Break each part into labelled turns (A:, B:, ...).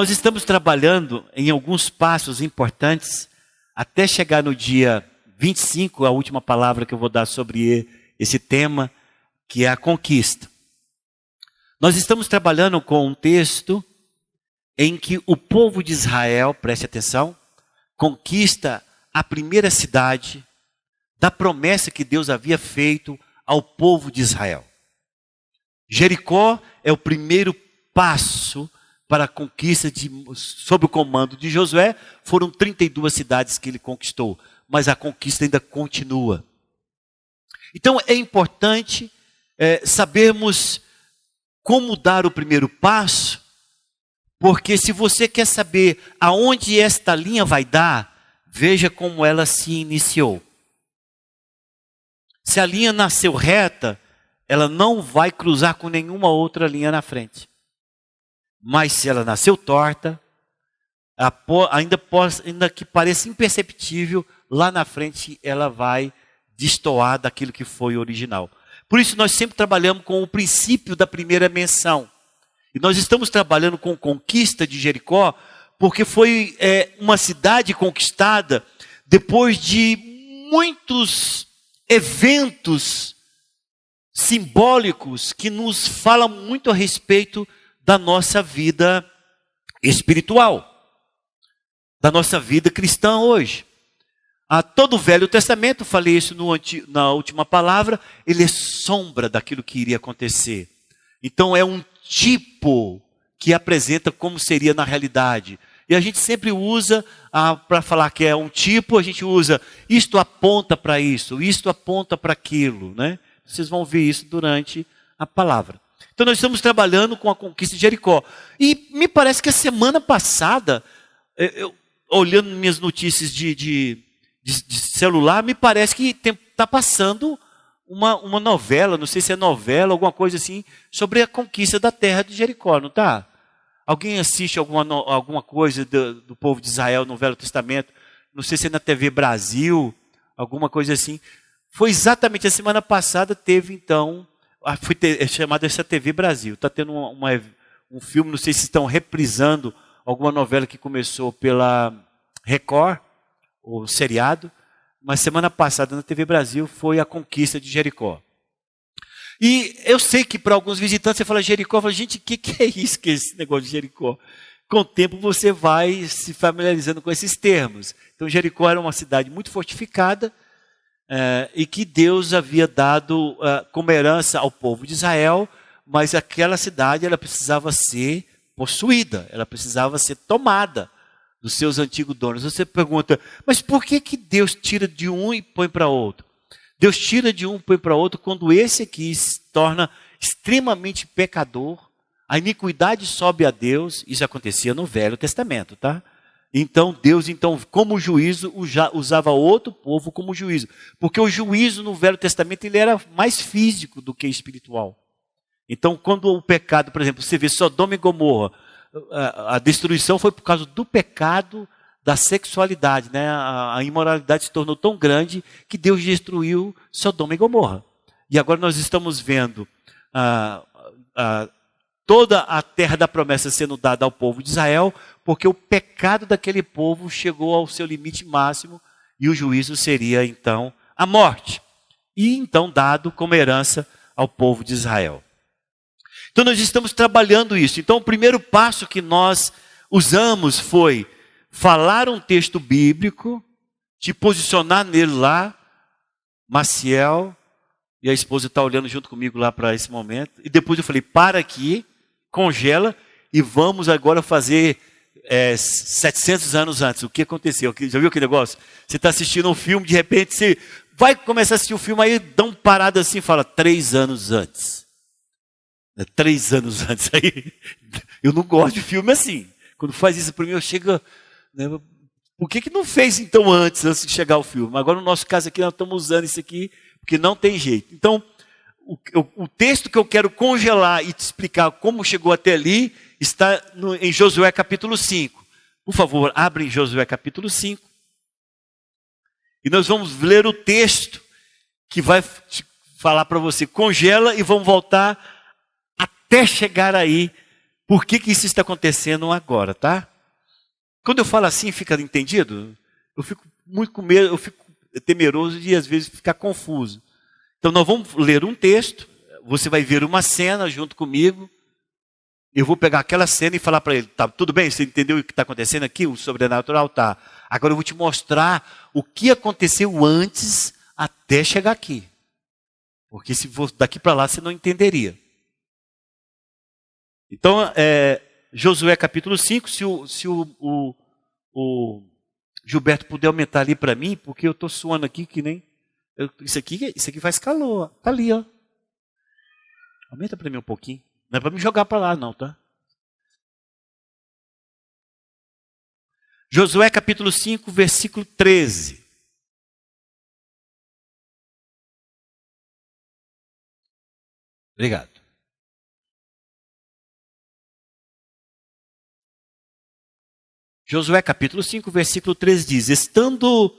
A: Nós estamos trabalhando em alguns passos importantes até chegar no dia 25, a última palavra que eu vou dar sobre esse tema, que é a conquista. Nós estamos trabalhando com um texto em que o povo de Israel, preste atenção, conquista a primeira cidade da promessa que Deus havia feito ao povo de Israel. Jericó é o primeiro passo para a conquista sob o comando de Josué. Foram 32 cidades que ele conquistou, mas a conquista ainda continua. Então é importante sabermos como dar o primeiro passo, porque se você quer saber aonde esta linha vai dar, veja como ela se iniciou. Se a linha nasceu reta, ela não vai cruzar com nenhuma outra linha na frente. Mas se ela nasceu torta, ainda que pareça imperceptível, lá na frente ela vai destoar daquilo que foi original. Por isso nós sempre trabalhamos com o princípio da primeira menção. E nós estamos trabalhando com conquista de Jericó, porque foi uma cidade conquistada depois de muitos eventos simbólicos que nos falam muito a respeito da nossa vida espiritual, da nossa vida cristã hoje. Todo o Velho Testamento, falei isso na última palavra, ele é sombra daquilo que iria acontecer. Então é um tipo que apresenta como seria na realidade. E a gente sempre usa, para falar que é um tipo, a gente usa, isto aponta para isso, isto aponta para aquilo, né? Vocês vão ver isso durante a palavra. Então nós estamos trabalhando com a conquista de Jericó. E me parece que a semana passada, olhando minhas notícias de celular, me parece que está passando uma novela, não sei se é novela, alguma coisa assim, sobre a conquista da terra de Jericó, não está? Alguém assiste alguma coisa do povo de Israel no Velho Testamento? Não sei se é na TV Brasil, alguma coisa assim. Foi exatamente a semana passada, teve então, é chamada essa TV Brasil. Está tendo um filme, não sei se estão reprisando alguma novela que começou pela Record, ou seriado, mas semana passada na TV Brasil foi a conquista de Jericó. E eu sei que para alguns visitantes você fala Jericó, fala, gente, o que é isso, que é esse negócio de Jericó? Com o tempo você vai se familiarizando com esses termos. Então Jericó era uma cidade muito fortificada e que Deus havia dado como herança ao povo de Israel, mas aquela cidade ela precisava ser possuída, ela precisava ser tomada dos seus antigos donos. Você pergunta, mas por que Deus tira de um e põe para outro? Deus tira de um e põe para outro quando esse aqui se torna extremamente pecador, a iniquidade sobe a Deus. Isso acontecia no Velho Testamento, tá? Então Deus, como juízo, usava outro povo como juízo. Porque o juízo no Velho Testamento ele era mais físico do que espiritual. Então quando o pecado, por exemplo, você vê Sodoma e Gomorra, a destruição foi por causa do pecado da sexualidade, né? A imoralidade se tornou tão grande que Deus destruiu Sodoma e Gomorra. E agora nós estamos vendo toda a terra da promessa sendo dada ao povo de Israel, porque o pecado daquele povo chegou ao seu limite máximo e o juízo seria então a morte. E então dado como herança ao povo de Israel. Então nós estamos trabalhando isso. Então o primeiro passo que nós usamos foi falar um texto bíblico, te posicionar nele lá, Maciel, e a esposa está olhando junto comigo lá para esse momento, e depois eu falei, para aqui, congela, e vamos agora fazer 700 anos antes. O que aconteceu? Já viu aquele negócio? Você está assistindo um filme, de repente você vai começar a assistir o filme, aí dá uma parada assim e fala, 3 anos antes. 3 anos antes. Aí, eu não gosto de filme assim. Quando faz isso para mim, eu chego... Né, por que não fez então antes de chegar ao filme? Agora no nosso caso aqui, nós estamos usando isso aqui, porque não tem jeito. Então, o texto que eu quero congelar e te explicar como chegou até ali, está em Josué capítulo 5. Por favor, abre em Josué capítulo 5. E nós vamos ler o texto que vai falar para você, congela e vamos voltar até chegar aí por que isso está acontecendo agora, tá? Quando eu falo assim, fica entendido? Eu fico muito com medo, eu fico temeroso de às vezes ficar confuso. Então nós vamos ler um texto, você vai ver uma cena junto comigo, eu vou pegar aquela cena e falar para ele, tá, tudo bem, você entendeu o que está acontecendo aqui? O sobrenatural tá. Agora eu vou te mostrar o que aconteceu antes até chegar aqui. Porque se for daqui para lá, você não entenderia. Então, Josué capítulo 5, se o Gilberto puder aumentar ali para mim, porque eu estou suando aqui que nem... Isso aqui faz calor, está ali, ó. Aumenta para mim um pouquinho. Não é para me jogar para lá não, tá? Josué capítulo 5, versículo 13. Obrigado. Josué capítulo 5, versículo 13 diz: estando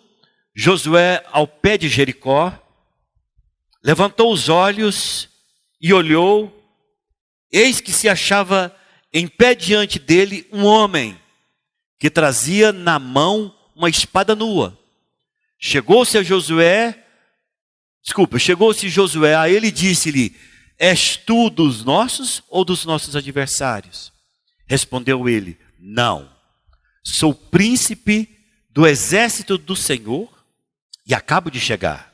A: Josué ao pé de Jericó, levantou os olhos e olhou, eis que se achava em pé diante dele um homem, que trazia na mão uma espada nua. Chegou-se Josué a ele e disse-lhe: és tu dos nossos ou dos nossos adversários? Respondeu ele: não, sou príncipe do exército do Senhor e acabo de chegar.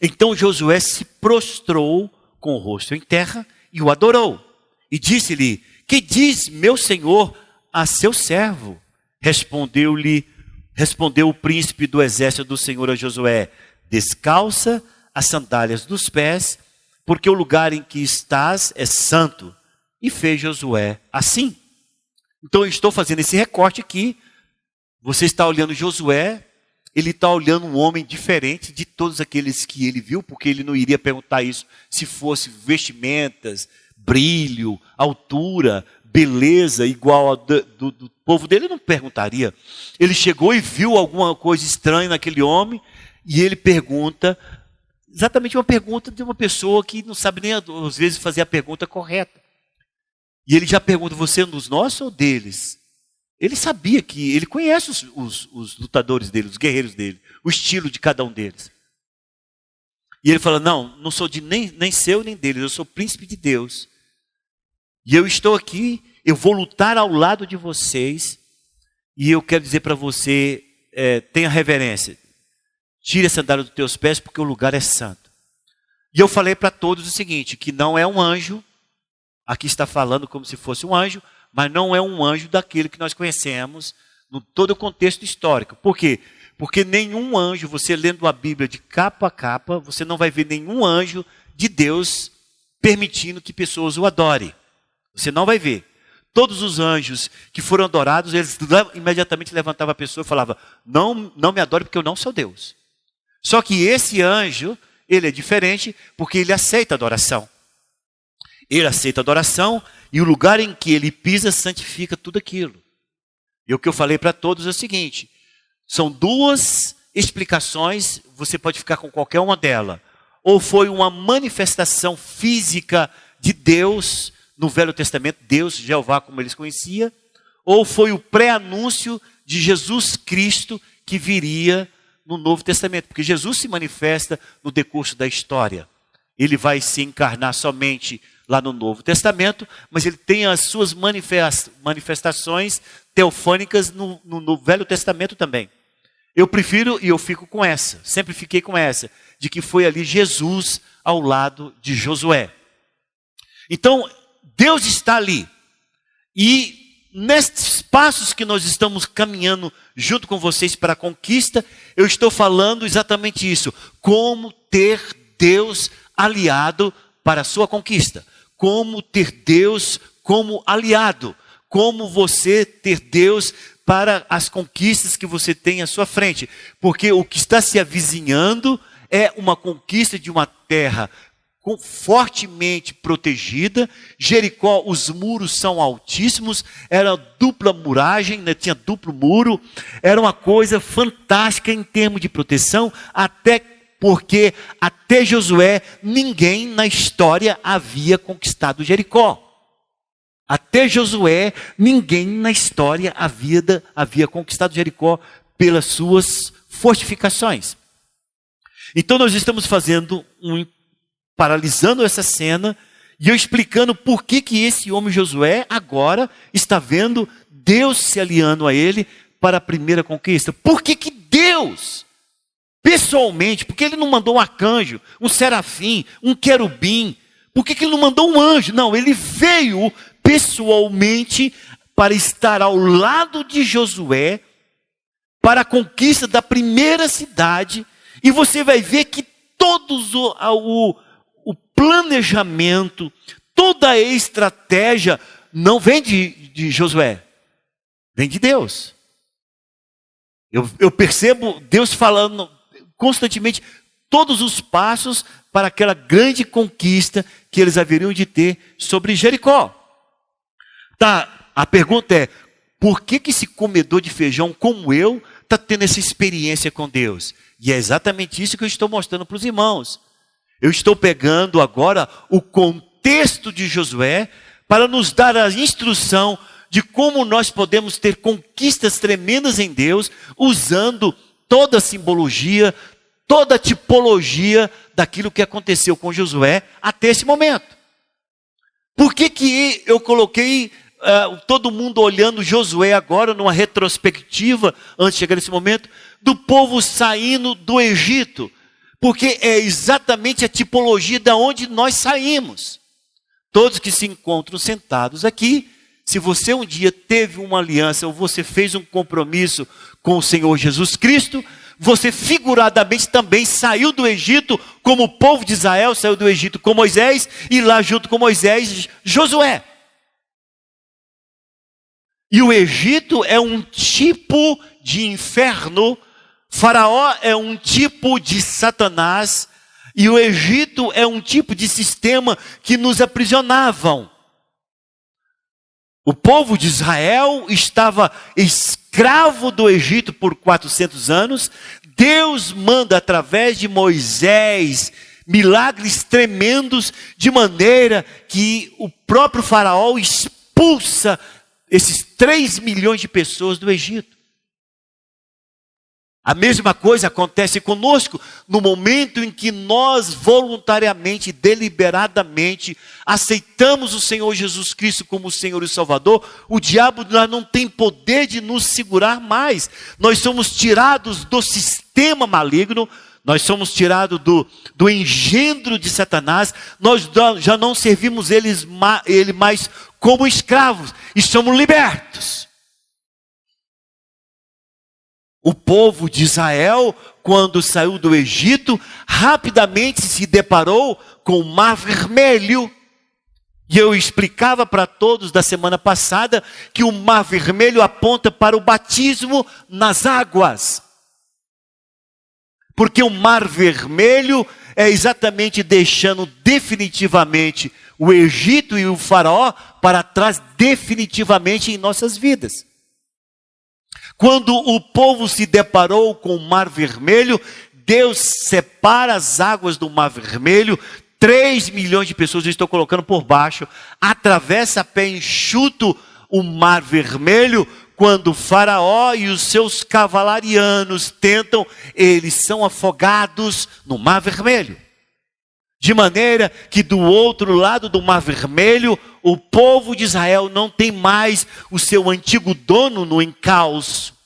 A: Então Josué se prostrou com o rosto em terra e o adorou. E disse-lhe: que diz meu senhor a seu servo? Respondeu o príncipe do exército do Senhor a Josué: descalça as sandálias dos pés, porque o lugar em que estás é santo. E fez Josué assim. Então eu estou fazendo esse recorte aqui. Você está olhando Josué, ele está olhando um homem diferente de todos aqueles que ele viu, porque ele não iria perguntar isso se fosse vestimentas, brilho, altura, beleza igual ao do povo dele, ele não perguntaria. Ele chegou e viu alguma coisa estranha naquele homem, e ele pergunta, exatamente uma pergunta de uma pessoa que não sabe nem às vezes fazer a pergunta correta. E ele já pergunta: você é um dos nossos ou deles? Ele sabia que, ele conhece os lutadores dele, os guerreiros dele, o estilo de cada um deles. E ele fala: não sou nem seu nem deles, eu sou príncipe de Deus. E eu estou aqui, eu vou lutar ao lado de vocês, e eu quero dizer para você, tenha reverência. Tire a sandália dos teus pés, porque o lugar é santo. E eu falei para todos o seguinte, que não é um anjo, aqui está falando como se fosse um anjo, mas não é um anjo daquele que nós conhecemos no todo o contexto histórico. Por quê? Porque nenhum anjo, você lendo a Bíblia de capa a capa, você não vai ver nenhum anjo de Deus permitindo que pessoas o adorem. Você não vai ver. Todos os anjos que foram adorados, eles imediatamente levantavam a pessoa e falavam: não me adore porque eu não sou Deus. Só que esse anjo, ele é diferente porque ele aceita a adoração. Ele aceita a adoração e o lugar em que ele pisa santifica tudo aquilo. E o que eu falei para todos é o seguinte: são duas explicações, você pode ficar com qualquer uma delas. Ou foi uma manifestação física de Deus no Velho Testamento, Deus, Jeová, como eles conheciam, ou foi o pré-anúncio de Jesus Cristo que viria no Novo Testamento, porque Jesus se manifesta no decurso da história. Ele vai se encarnar somente lá no Novo Testamento, mas ele tem as suas manifestações teofânicas no Velho Testamento também. Eu prefiro, e eu fico com essa, sempre fiquei com essa, de que foi ali Jesus ao lado de Josué. Então, Deus está ali. E nestes passos que nós estamos caminhando junto com vocês para a conquista, eu estou falando exatamente isso. Como ter Deus aliado para a sua conquista. Como ter Deus como aliado. Como você ter Deus para as conquistas que você tem à sua frente. Porque o que está se avizinhando é uma conquista de uma terra fortemente protegida. Jericó, os muros são altíssimos, era dupla muragem, né? Tinha duplo muro, era uma coisa fantástica em termos de proteção, até porque até Josué ninguém na história havia conquistado Jericó. Até Josué, ninguém na história havia conquistado Jericó pelas suas fortificações. Então nós estamos paralisando essa cena e eu explicando por que esse homem Josué agora está vendo Deus se aliando a ele para a primeira conquista. Por que Deus, pessoalmente, por que ele não mandou um arcanjo, um serafim, um querubim? Por que ele não mandou um anjo? Não, ele veio pessoalmente para estar ao lado de Josué para a conquista da primeira cidade. E você vai ver que todos o planejamento, toda a estratégia não vem de Josué, vem de Deus. Eu percebo Deus falando constantemente todos os passos para aquela grande conquista que eles haveriam de ter sobre Jericó. Tá, a pergunta é, por que esse comedor de feijão como eu está tendo essa experiência com Deus? E é exatamente isso que eu estou mostrando para os irmãos. Eu estou pegando agora o contexto de Josué para nos dar a instrução de como nós podemos ter conquistas tremendas em Deus, usando toda a simbologia, toda a tipologia daquilo que aconteceu com Josué até esse momento. Por que eu coloquei todo mundo olhando Josué agora numa retrospectiva, antes de chegar nesse momento, do povo saindo do Egito? Porque é exatamente a tipologia da onde nós saímos. Todos que se encontram sentados aqui, se você um dia teve uma aliança ou você fez um compromisso com o Senhor Jesus Cristo, você figuradamente também saiu do Egito, como o povo de Israel saiu do Egito com Moisés, e lá junto com Moisés, Josué. E o Egito é um tipo de inferno, Faraó é um tipo de Satanás, e o Egito é um tipo de sistema que nos aprisionavam. O povo de Israel estava escravo do Egito por 400 anos. Deus manda através de Moisés milagres tremendos, de maneira que o próprio Faraó expulsa esses 3 milhões de pessoas do Egito. A mesma coisa acontece conosco no momento em que nós voluntariamente, deliberadamente, aceitamos o Senhor Jesus Cristo como o Senhor e Salvador. O diabo não tem poder de nos segurar mais. Nós somos tirados do sistema maligno, nós somos tirados do engendro de Satanás, nós já não servimos ele mais como escravos e somos libertos. O povo de Israel, quando saiu do Egito, rapidamente se deparou com o Mar Vermelho. E eu explicava para todos da semana passada que o Mar Vermelho aponta para o batismo nas águas. Porque o Mar Vermelho é exatamente deixando definitivamente o Egito e o Faraó para trás definitivamente em nossas vidas. Quando o povo se deparou com o Mar Vermelho, Deus separa as águas do Mar Vermelho, 3 milhões de pessoas, eu estou colocando por baixo, atravessa a pé enxuto o Mar Vermelho. Quando o Faraó e os seus cavalarianos tentam, eles são afogados no Mar Vermelho. De maneira que do outro lado do Mar Vermelho, o povo de Israel não tem mais o seu antigo dono no encalço.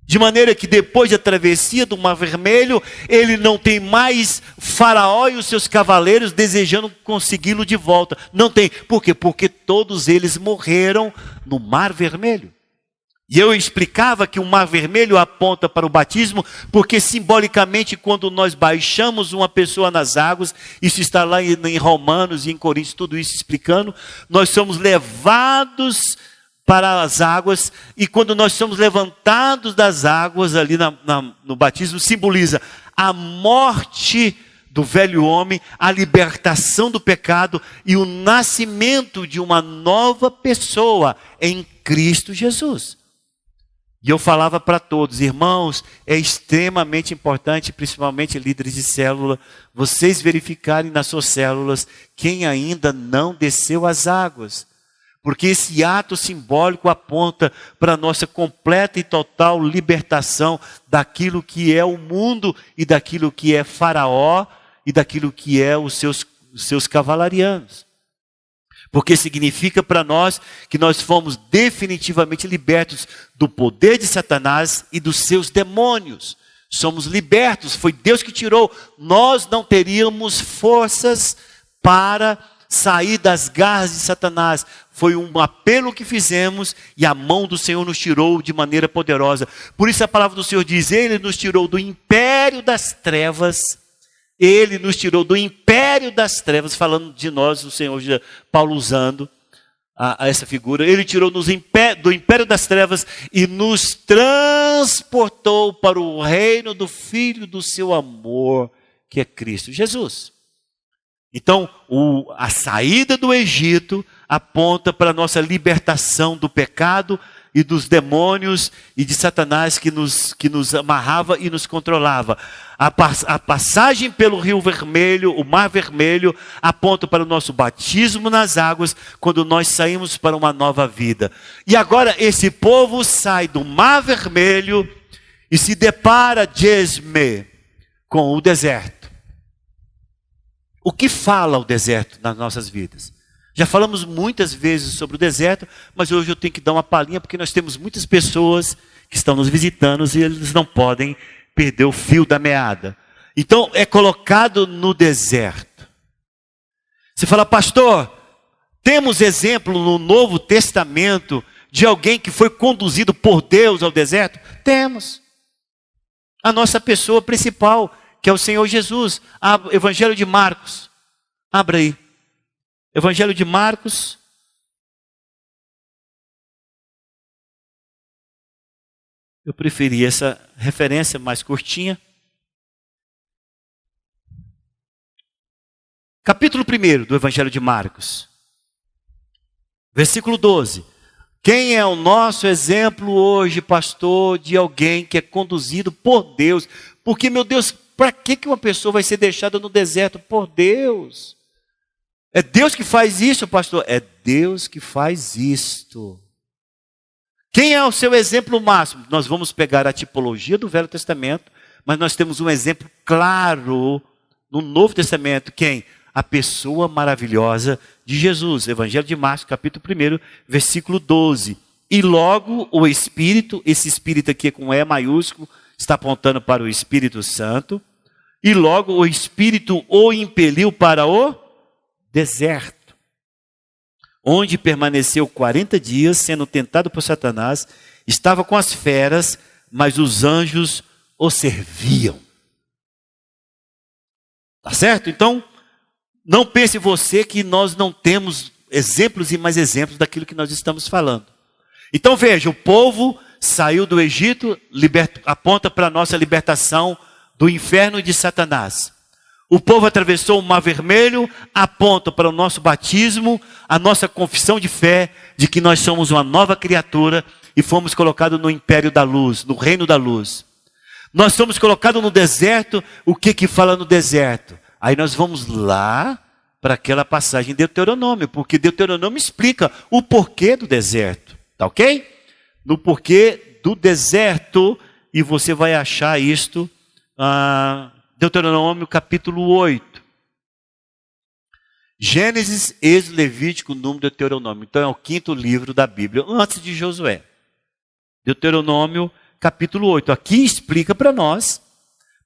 A: De maneira que depois da travessia do Mar Vermelho, ele não tem mais Faraó e os seus cavaleiros desejando consegui-lo de volta. Não tem. Por quê? Porque todos eles morreram no Mar Vermelho. E eu explicava que o Mar Vermelho aponta para o batismo, porque simbolicamente quando nós baixamos uma pessoa nas águas, isso está lá em Romanos e em Coríntios, tudo isso explicando, nós somos levados para as águas, e quando nós somos levantados das águas ali no batismo, simboliza a morte do velho homem, a libertação do pecado e o nascimento de uma nova pessoa em Cristo Jesus. E eu falava para todos, irmãos, é extremamente importante, principalmente líderes de célula, vocês verificarem nas suas células quem ainda não desceu as águas. Porque esse ato simbólico aponta para a nossa completa e total libertação daquilo que é o mundo e daquilo que é Faraó e daquilo que é os seus cavalarianos. Porque significa para nós que nós fomos definitivamente libertos do poder de Satanás e dos seus demônios. Somos libertos, foi Deus que tirou. Nós não teríamos forças para sair das garras de Satanás. Foi um apelo que fizemos e a mão do Senhor nos tirou de maneira poderosa. Por isso a palavra do Senhor diz, Ele nos tirou do império das trevas. Ele nos tirou do império das trevas, falando de nós, o Senhor Paulo usando essa figura. Ele tirou-nos do império das trevas e nos transportou para o reino do Filho do seu amor, que é Cristo Jesus. Então, a saída do Egito aponta para a nossa libertação do pecado e dos demônios e de Satanás que nos amarrava e nos controlava. A passagem pelo Rio Vermelho, o Mar Vermelho, aponta para o nosso batismo nas águas, quando nós saímos para uma nova vida. E agora esse povo sai do Mar Vermelho e se depara, diz-me, com o deserto. O que fala o deserto nas nossas vidas? Já falamos muitas vezes sobre o deserto, mas hoje eu tenho que dar uma palhinha, porque nós temos muitas pessoas que estão nos visitando e eles não podem perder o fio da meada. Então, é colocado no deserto. Você fala, pastor, temos exemplo no Novo Testamento de alguém que foi conduzido por Deus ao deserto? Temos. A nossa pessoa principal, que é o Senhor Jesus. Evangelho de Marcos. Abra aí. Evangelho de Marcos. Eu preferi essa referência mais curtinha. Capítulo 1 do Evangelho de Marcos. Versículo 12. Quem é o nosso exemplo hoje, pastor, de alguém que é conduzido por Deus? Porque, meu Deus, para que uma pessoa vai ser deixada no deserto por Deus? É Deus que faz isso, pastor? É Deus que faz isto. Quem é o seu exemplo máximo? Nós vamos pegar a tipologia do Velho Testamento, mas nós temos um exemplo claro no Novo Testamento. Quem? A pessoa maravilhosa de Jesus. Evangelho de Marcos, capítulo 1, versículo 12. E logo o Espírito, esse Espírito aqui com E maiúsculo, está apontando para o Espírito Santo. E logo o Espírito o impeliu para o deserto, onde permaneceu 40 dias, sendo tentado por Satanás. Estava com as feras, mas os anjos o serviam. Tá certo? Então, não pense você que nós não temos exemplos e mais exemplos daquilo que nós estamos falando. Então veja, o povo saiu do Egito, aponta para a nossa libertação do inferno e de Satanás. O povo atravessou o Mar Vermelho, aponta para o nosso batismo, a nossa confissão de fé, de que nós somos uma nova criatura e fomos colocados no império da luz, no reino da luz. Nós somos colocados no deserto. O que fala no deserto? Aí nós vamos lá para aquela passagem de Deuteronômio, porque Deuteronômio explica o porquê do deserto, tá ok? No porquê do deserto, e você vai achar isto, Deuteronômio capítulo 8. Gênesis, Êxodo, Levítico, Número, Deuteronômio. Então é o 5º livro da Bíblia, antes de Josué. Deuteronômio capítulo 8. Aqui explica para nós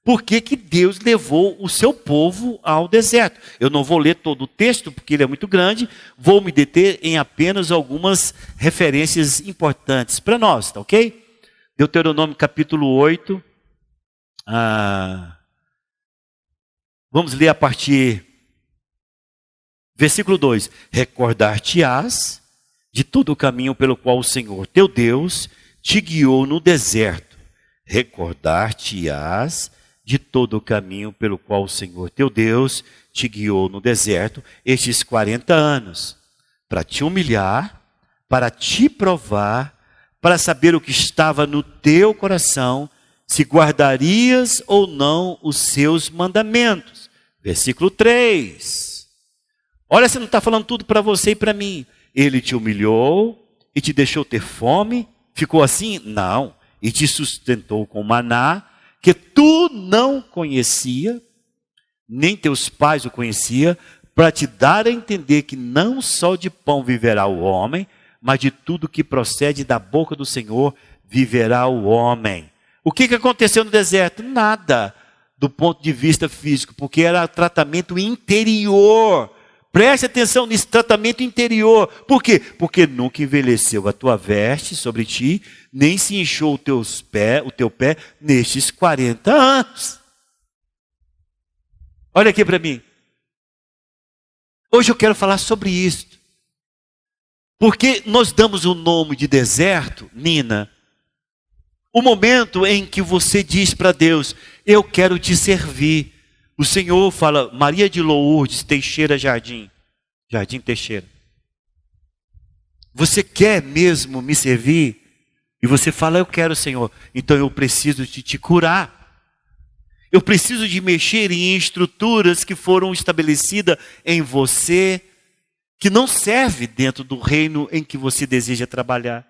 A: por que Deus levou o seu povo ao deserto. Eu não vou ler todo o texto, porque ele é muito grande. Vou me deter em apenas algumas referências importantes para nós, tá ok? Deuteronômio capítulo 8. Vamos ler a partir, versículo 2. Recordar-te-ás de todo o caminho pelo qual o Senhor teu Deus te guiou no deserto. Recordar-te-ás de todo o caminho pelo qual o Senhor teu Deus te guiou no deserto estes 40 anos, para te humilhar, para te provar, para saber o que estava no teu coração, se guardarias ou não os seus mandamentos. Versículo 3. Olha, você não está falando tudo para você e para mim. Ele te humilhou e te deixou ter fome? Ficou assim? Não. E te sustentou com maná, que tu não conhecia, nem teus pais o conheciam, para te dar a entender que não só de pão viverá o homem, mas de tudo que procede da boca do Senhor viverá o homem. O que aconteceu no deserto? Nada do ponto de vista físico, porque era tratamento interior. Preste atenção nesse tratamento interior. Por quê? Porque nunca envelheceu a tua veste sobre ti, nem se inchou o teu pé nestes 40 anos. Olha aqui para mim. Hoje eu quero falar sobre isso. Porque nós damos o nome de deserto, Nina, o momento em que você diz para Deus, eu quero te servir. O Senhor fala, Maria de Lourdes, Teixeira Jardim Teixeira. Você quer mesmo me servir? E você fala, eu quero, Senhor. Então eu preciso de te curar. Eu preciso de mexer em estruturas que foram estabelecidas em você, que não serve dentro do reino em que você deseja trabalhar.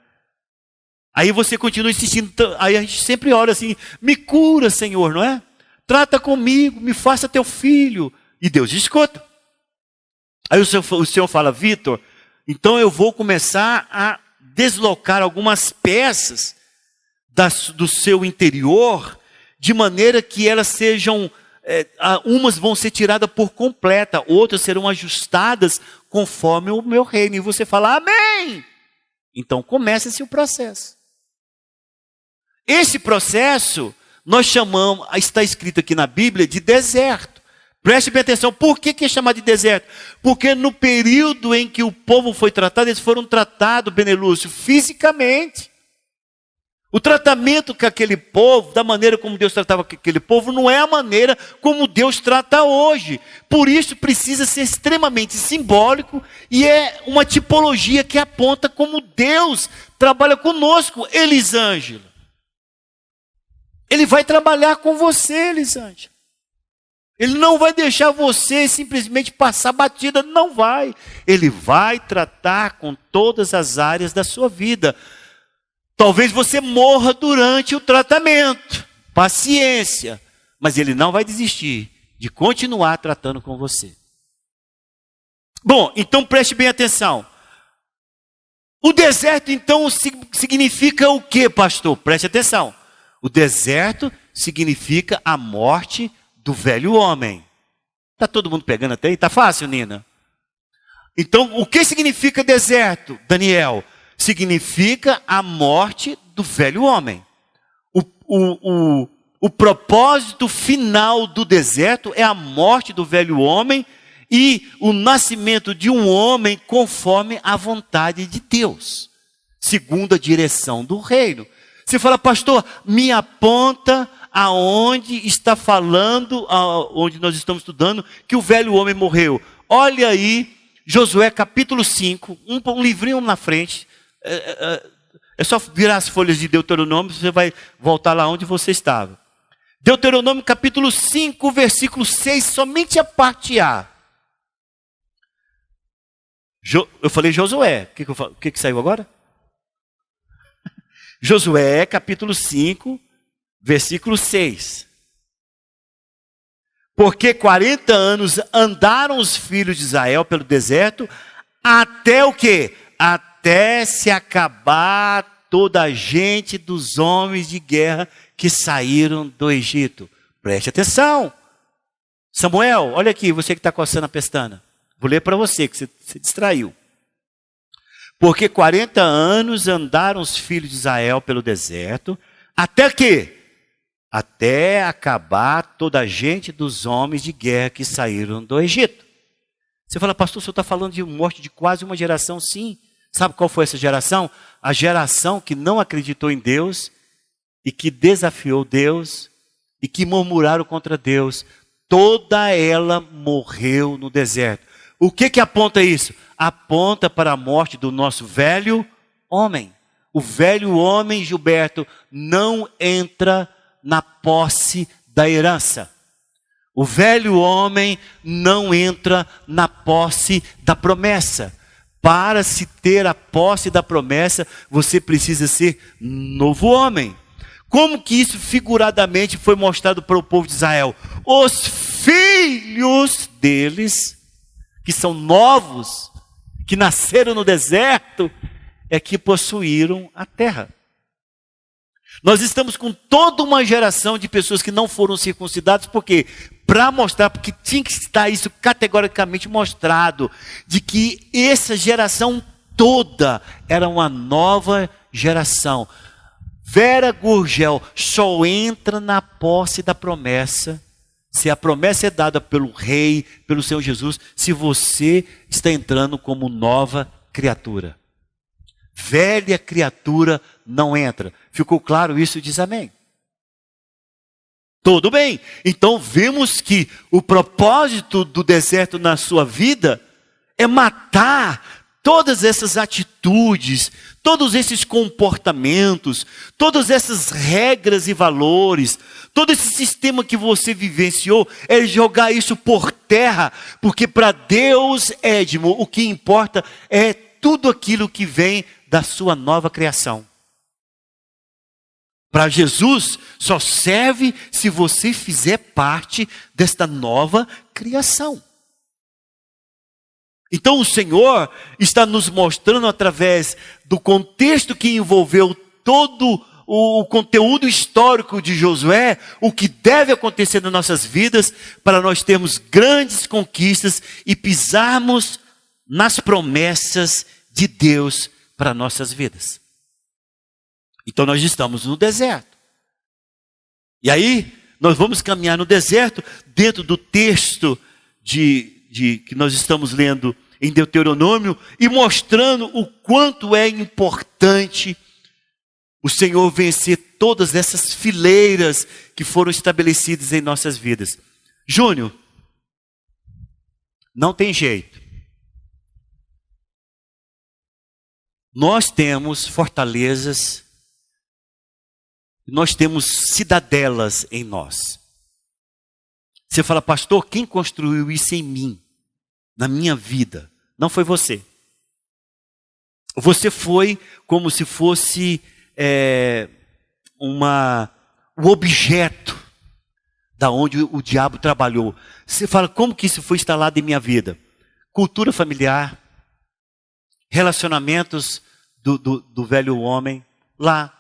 A: Aí você continua insistindo, aí a gente sempre ora assim, me cura, Senhor, não é? Trata comigo, me faça teu filho. E Deus escuta. Aí o Senhor fala, Vitor, então eu vou começar a deslocar algumas peças do seu interior, de maneira que elas sejam, umas vão ser tiradas por completa, outras serão ajustadas conforme o meu reino. E você fala, amém! Então começa-se o processo. Esse processo, nós chamamos, está escrito aqui na Bíblia, de deserto. Preste bem atenção, por que é chamado de deserto? Porque no período em que o povo foi tratado, eles foram tratados, Benelúcio, fisicamente. O tratamento com aquele povo, da maneira como Deus tratava com aquele povo, não é a maneira como Deus trata hoje. Por isso precisa ser extremamente simbólico e é uma tipologia que aponta como Deus trabalha conosco, Elisângela. Ele vai trabalhar com você, Elisângela. Ele não vai deixar você simplesmente passar batida, não vai. Ele vai tratar com todas as áreas da sua vida. Talvez você morra durante o tratamento, paciência, mas ele não vai desistir de continuar tratando com você. Bom, então preste bem atenção. O deserto então significa o que, pastor? Preste atenção. O deserto significa a morte do velho homem. Está todo mundo pegando até aí? Está fácil, Nina? Então, o que significa deserto, Daniel? Significa a morte do velho homem. O propósito final do deserto é a morte do velho homem e o nascimento de um homem conforme a vontade de Deus, segundo a direção do reino. Você fala, pastor, me aponta aonde está falando, onde nós estamos estudando, que o velho homem morreu. Olha aí, Josué capítulo 5, um livrinho na frente. É só virar as folhas de Deuteronômio, você vai voltar lá onde você estava. Deuteronômio capítulo 5, versículo 6, somente a parte A. Eu falei Josué, o que saiu agora? Josué capítulo 5, versículo 6. Porque 40 anos andaram os filhos de Israel pelo deserto, até o quê? Até se acabar toda a gente dos homens de guerra que saíram do Egito. Preste atenção. Samuel, olha aqui, você que está coçando a pestana. Vou ler para você, que você se distraiu. Porque 40 anos andaram os filhos de Israel pelo deserto, até que? Até acabar toda a gente dos homens de guerra que saíram do Egito. Você fala, pastor, o senhor está falando de morte de quase uma geração? Sim. Sabe qual foi essa geração? A geração que não acreditou em Deus e que desafiou Deus e que murmuraram contra Deus. Toda ela morreu no deserto. O que aponta isso? Aponta para a morte do nosso velho homem. O velho homem, Gilberto, não entra na posse da herança. O velho homem não entra na posse da promessa. Para se ter a posse da promessa, você precisa ser novo homem. Como que isso figuradamente foi mostrado para o povo de Israel? Os filhos deles, que são novos, que nasceram no deserto, é que possuíram a terra. Nós estamos com toda uma geração de pessoas que não foram circuncidadas, porque para mostrar, porque tinha que estar isso categoricamente mostrado, de que essa geração toda era uma nova geração. Vera Gurgel só entra na posse da promessa, se a promessa é dada pelo Rei, pelo Senhor Jesus, se você está entrando como nova criatura. Velha criatura não entra. Ficou claro isso? Diz amém. Tudo bem. Então vemos que o propósito do deserto na sua vida é matar todas essas atitudes, todos esses comportamentos, todas essas regras e valores, todo esse sistema que você vivenciou, é jogar isso por terra, porque para Deus, Edmo, o que importa é tudo aquilo que vem da sua nova criação. Para Jesus, só serve se você fizer parte desta nova criação. Então o Senhor está nos mostrando através do contexto que envolveu todo o conteúdo histórico de Josué, o que deve acontecer nas nossas vidas para nós termos grandes conquistas e pisarmos nas promessas de Deus para nossas vidas. Então nós estamos no deserto. E aí nós vamos caminhar no deserto dentro do texto que nós estamos lendo em Deuteronômio e mostrando o quanto é importante o Senhor vencer todas essas fileiras que foram estabelecidas em nossas vidas. Júnior, não tem jeito. Nós temos fortalezas, nós temos cidadelas em nós. Você fala, pastor, quem construiu isso em mim, na minha vida? Não foi você. Você foi como se fosse o objeto da onde o diabo trabalhou. Você fala, como que isso foi instalado em minha vida? Cultura familiar, relacionamentos do velho homem, lá,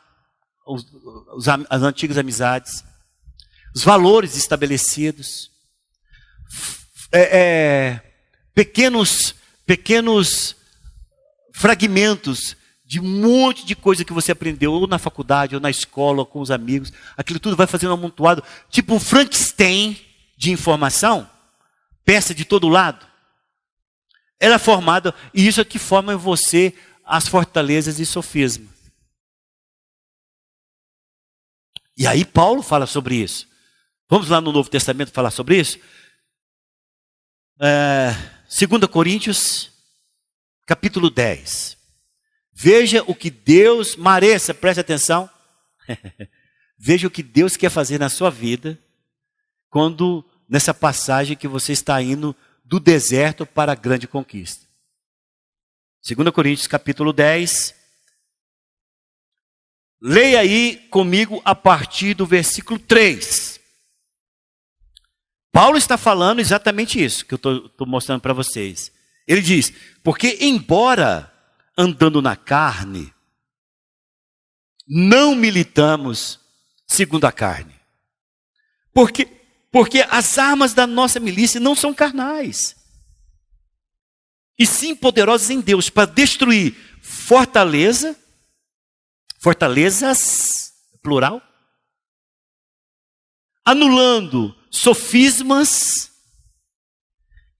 A: as antigas amizades, os valores estabelecidos, pequenos fragmentos de um monte de coisa que você aprendeu, ou na faculdade, ou na escola, ou com os amigos. Aquilo tudo vai fazendo um amontoado, tipo um Frankenstein de informação, peça de todo lado. Ela é formada, e isso é que forma em você as fortalezas e sofismas. E aí Paulo fala sobre isso. Vamos lá no Novo Testamento falar sobre isso? 2 Coríntios, capítulo 10. Veja o que Deus, Maressa, preste atenção. Veja o que Deus quer fazer na sua vida, quando nessa passagem que você está indo do deserto para a grande conquista. 2 Coríntios, capítulo 10. Leia aí comigo a partir do versículo 3. Paulo está falando exatamente isso que eu estou mostrando para vocês. Ele diz, porque embora andando na carne, não militamos segundo a carne. Porque as armas da nossa milícia não são carnais, e sim poderosas em Deus para destruir fortalezas, plural, anulando sofismas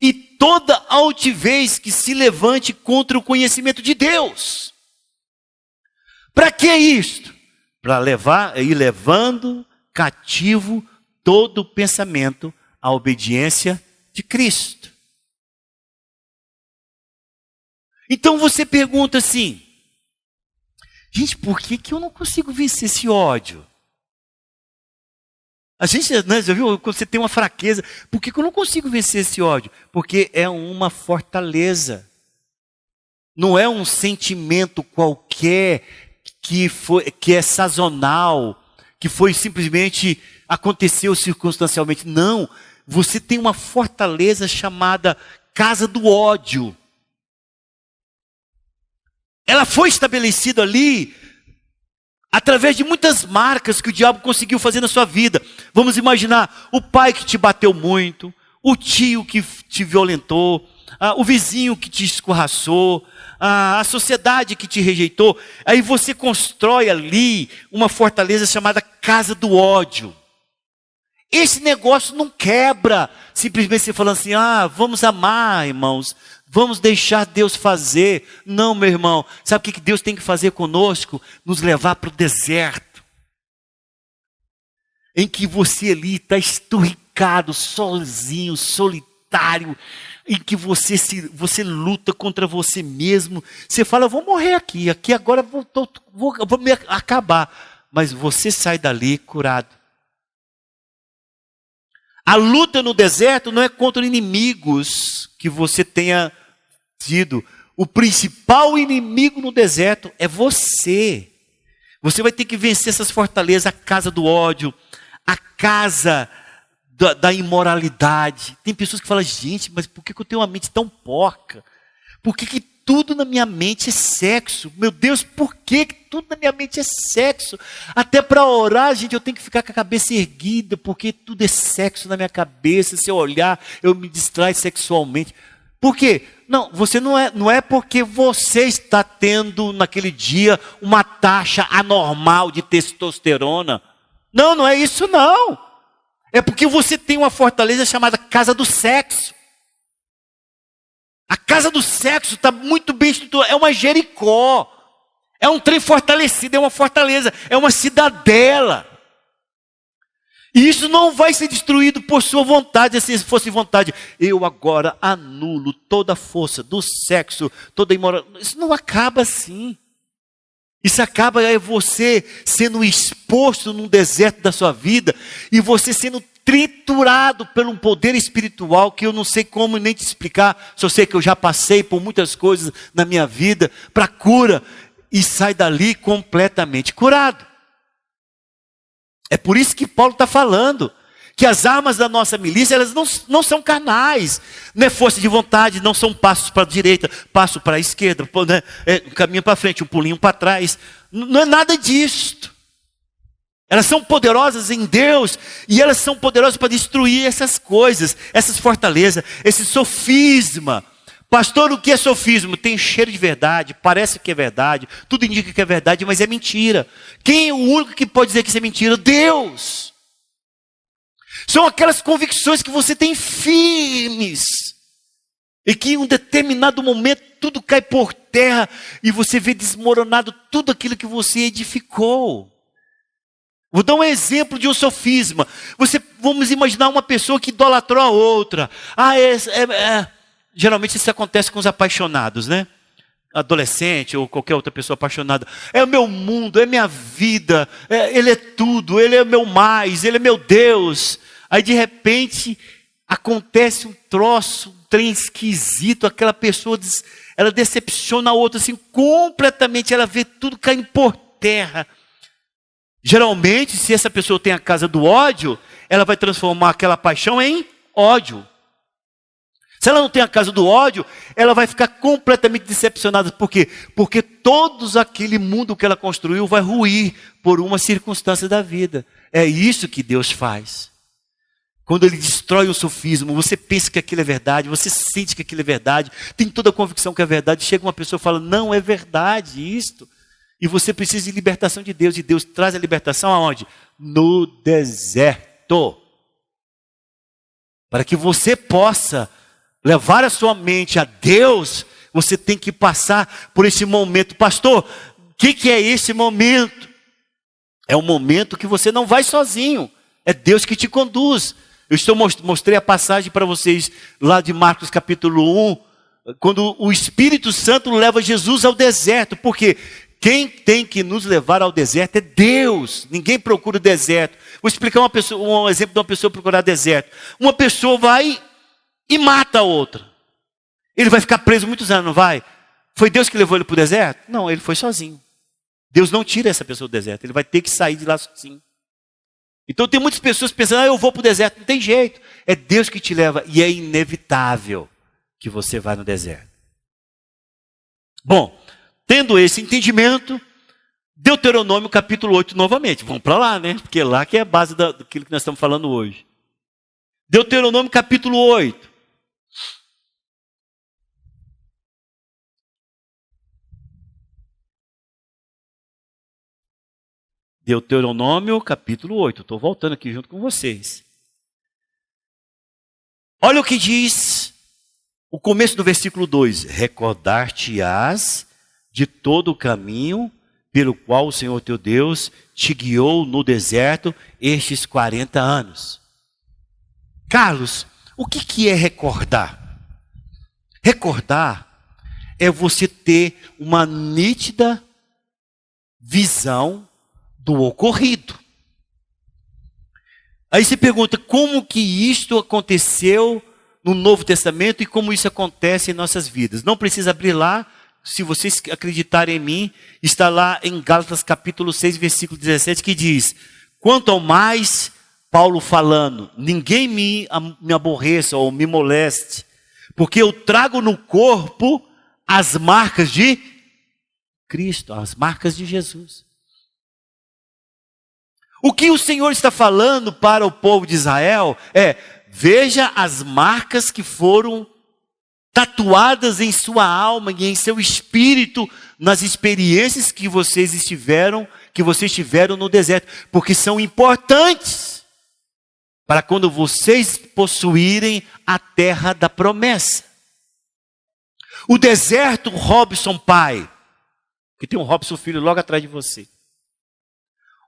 A: e toda altivez que se levante contra o conhecimento de Deus. Para que isto? Para ir levando cativo todo pensamento à obediência de Cristo. Então você pergunta assim, gente, por que eu não consigo vencer esse ódio? A gente, né, já viu, quando você tem uma fraqueza, por que eu não consigo vencer esse ódio? Porque é uma fortaleza. Não é um sentimento qualquer que é sazonal, que foi simplesmente aconteceu circunstancialmente. Não, você tem uma fortaleza chamada casa do ódio. Ela foi estabelecida ali através de muitas marcas que o diabo conseguiu fazer na sua vida. Vamos imaginar o pai que te bateu muito, o tio que te violentou, o vizinho que te escorraçou, a sociedade que te rejeitou. Aí você constrói ali uma fortaleza chamada casa do ódio. Esse negócio não quebra simplesmente você falando assim, vamos amar, irmãos, vamos deixar Deus fazer. Não, meu irmão, sabe o que Deus tem que fazer conosco? Nos levar para o deserto, em que você ali está esturricado, sozinho, solitário, em que você luta contra você mesmo. Você fala, eu vou morrer aqui agora vou me acabar. Mas você sai dali curado. A luta no deserto não é contra inimigos que você tenha tido. O principal inimigo no deserto é você. Você vai ter que vencer essas fortalezas, a casa do ódio, a casa da imoralidade. Tem pessoas que falam, gente, mas por que eu tenho uma mente tão porca? Por que tudo na minha mente é sexo? Meu Deus, por que tudo na minha mente é sexo? Até para orar, gente, eu tenho que ficar com a cabeça erguida, porque tudo é sexo na minha cabeça. Se eu olhar, eu me distraio sexualmente. Por quê? Não, você não é porque você está tendo naquele dia uma taxa anormal de testosterona. Não é isso não. É porque você tem uma fortaleza chamada casa do sexo. A casa do sexo está muito bem estruturada, é uma Jericó, é um trem fortalecido, é uma fortaleza, é uma cidadela. E isso não vai ser destruído por sua vontade, assim, se fosse vontade. Eu agora anulo toda a força do sexo, toda a imoralidade. Isso não acaba assim. Isso acaba você sendo exposto num deserto da sua vida e você sendo triturado por um poder espiritual que eu não sei como nem te explicar. Só sei que eu já passei por muitas coisas na minha vida para cura e sai dali completamente curado. É por isso que Paulo está falando que as armas da nossa milícia, elas não são carnais, não é força de vontade, não são passos para a direita, passo para a esquerda, né? Um caminho para frente, um pulinho para trás. Não é nada disto. Elas são poderosas em Deus e elas são poderosas para destruir essas coisas, essas fortalezas, esse sofisma. Pastor, o que é sofisma? Tem cheiro de verdade, parece que é verdade, tudo indica que é verdade, mas é mentira. Quem é o único que pode dizer que isso é mentira? Deus. São aquelas convicções que você tem firmes e que em um determinado momento tudo cai por terra e você vê desmoronado tudo aquilo que você edificou. Vou dar um exemplo de um sofisma. Vamos imaginar uma pessoa que idolatrou a outra. Geralmente isso acontece com os apaixonados, né? Adolescente ou qualquer outra pessoa apaixonada. É o meu mundo, é minha vida, ele é tudo, ele é meu mais, ele é meu Deus. Aí de repente acontece um troço, um trem esquisito, aquela pessoa, ela decepciona a outra assim completamente, ela vê tudo caindo por terra. Geralmente, se essa pessoa tem a casa do ódio, ela vai transformar aquela paixão em ódio. Se ela não tem a casa do ódio, ela vai ficar completamente decepcionada. Por quê? Porque todo aquele mundo que ela construiu vai ruir por uma circunstância da vida. É isso que Deus faz. Quando Ele destrói o sofismo, você pensa que aquilo é verdade, você sente que aquilo é verdade, tem toda a convicção que é verdade, chega uma pessoa e fala, não é verdade isto. E você precisa de libertação de Deus, e Deus traz a libertação aonde? No deserto. Para que você possa levar a sua mente a Deus, você tem que passar por esse momento. Pastor, o que é esse momento? É um momento que você não vai sozinho, é Deus que te conduz. Eu mostrei a passagem para vocês lá de Marcos capítulo 1, quando o Espírito Santo leva Jesus ao deserto. Por quê? Quem tem que nos levar ao deserto é Deus. Ninguém procura o deserto. Vou explicar um exemplo de uma pessoa procurar deserto. Uma pessoa vai e mata a outra. Ele vai ficar preso muitos anos, não vai? Foi Deus que levou ele para o deserto? Não, ele foi sozinho. Deus não tira essa pessoa do deserto, ele vai ter que sair de lá sozinho. Então tem muitas pessoas pensando, eu vou para o deserto, não tem jeito. É Deus que te leva e é inevitável que você vá no deserto. Bom, tendo esse entendimento, Deuteronômio capítulo 8 novamente. Vamos para lá, né? Porque lá que é a base daquilo que nós estamos falando hoje. Deuteronômio capítulo 8. Deuteronômio capítulo 8. Estou voltando aqui junto com vocês. Olha o que diz o começo do versículo 2. Recordar-te-ás de todo o caminho pelo qual o Senhor teu Deus te guiou no deserto estes 40 anos. Carlos, o que é recordar? Recordar é você ter uma nítida visão do ocorrido. Aí você pergunta, como que isto aconteceu no Novo Testamento e como isso acontece em nossas vidas? Não precisa abrir lá, se vocês acreditarem em mim, está lá em Gálatas capítulo 6, versículo 17, que diz, quanto ao mais, Paulo falando, ninguém me aborreça ou me moleste, porque eu trago no corpo as marcas de Cristo, as marcas de Jesus. O que o Senhor está falando para o povo de Israel é, veja as marcas que foram tatuadas em sua alma e em seu espírito, nas experiências que vocês tiveram no deserto, porque são importantes para quando vocês possuírem a terra da promessa. O deserto, Robson pai, que tem um Robson filho logo atrás de você.